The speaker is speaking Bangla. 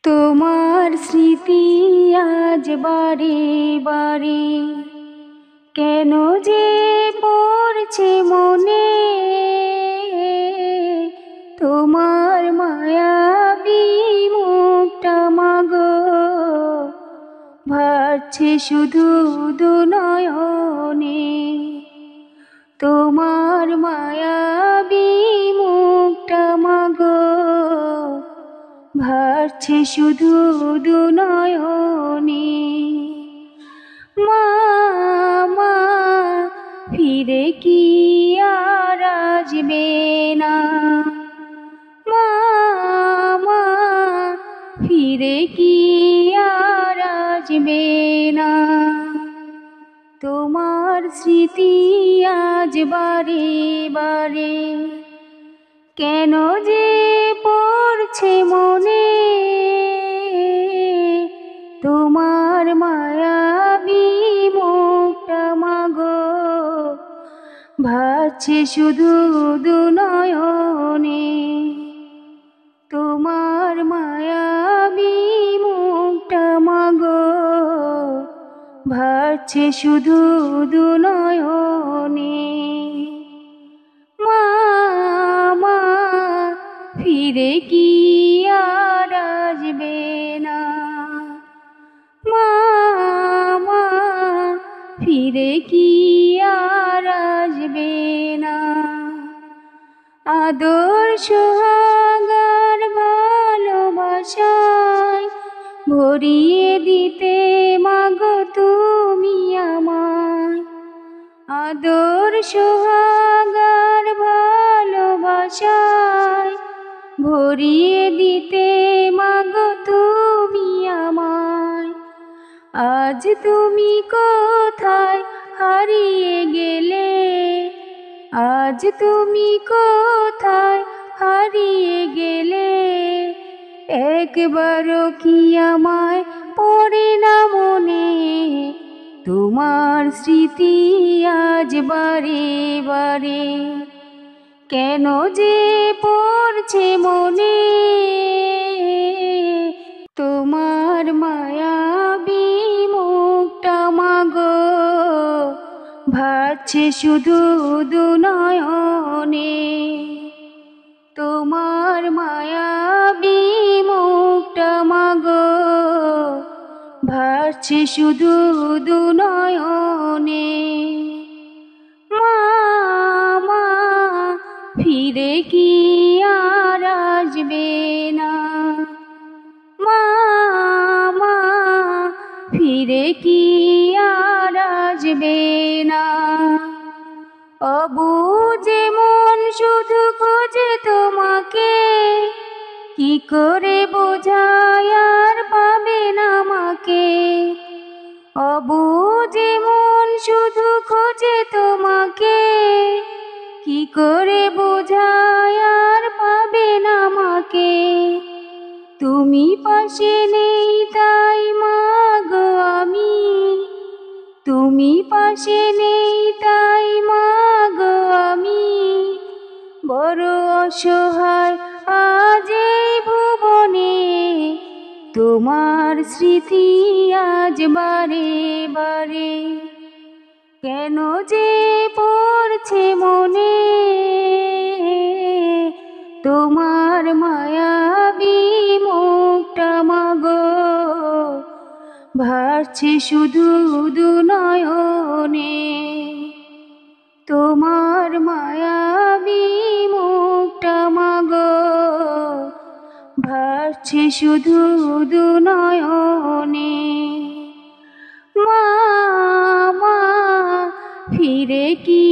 তোমার স্মৃতি আজ বারে বারে কেন যে পড়ছে মনে, তোমার মায়াবী মুখটা মাগো ভাসছে শুধু দুনয়নে। তোমার মায়াবী মুখটা মাগো ভাসছে শুধু দুনয়নে। মা মা ফিরে কি আর আসবে না, মা মা ফিরে কি আর আসবে না। তোমার স্মৃতি আজ বারে বারে কেন যে পড়ছে মনে, তোমার মায়াবী মুখটা মাগো ভাসছে শুধু দুনয়নে। তোমার মায়াবী মুখটা মাগো ভাসছে শুধু দুনয়নে। মা মা ফিরে কি আর আসবে না, মা মা ফিরে কি আর আসবে না। আদর সোহাগার ভালোবাসায় ভরিয়ে দিতে মাগো তুমি আমায়। আদর সোহাগার ভালোবাসায় ভরিয়ে দিতে মাগো তুমি আমায়। আজ তুমি কোথায় হারিয়ে গেলে, আজ তুমি কোথায় হারিয়ে গেলে, একবারও কি আমায় পড়ে না মনে। তোমার স্মৃতি আজ বারে বারে কেন যে পড়ছে মনে, তোমার মায়াবী মুখটা মাগো ভাসছে শুধু দুনয়নে। তোমার মায়াবী মুখটা মাগো ভাসছে শুধু দুনয়নে। মা মা ফিরে কি আর আসবে না, মা মা ফিরে কি আর আসবে না। অবুঝে মন শুধু খোঁজে তোমাকে, কি করে বোঝায় আর পাবে না আমাকে। অবুঝে মন শুধু খোঁজে তোমাকে, কি করে বোঝায় আর পাবে না আমাকে। তুমি পাশে নেই তাই মাগো আমি, তুমি পাশে নেই তাই মাগো আমি বড় অসহায় আজ এই ভুবনে। তোমার স্মৃতি আজ বারে বারে কেন যে পড়ছে মনে, তোমার মায়াবী মুখটা মাগো ভাসছে শুধু দুনয়নে। তোমার মায়াবী মুখটা মাগো ভাসছে শুধু দুনয়নে। মা মা ফিরে কি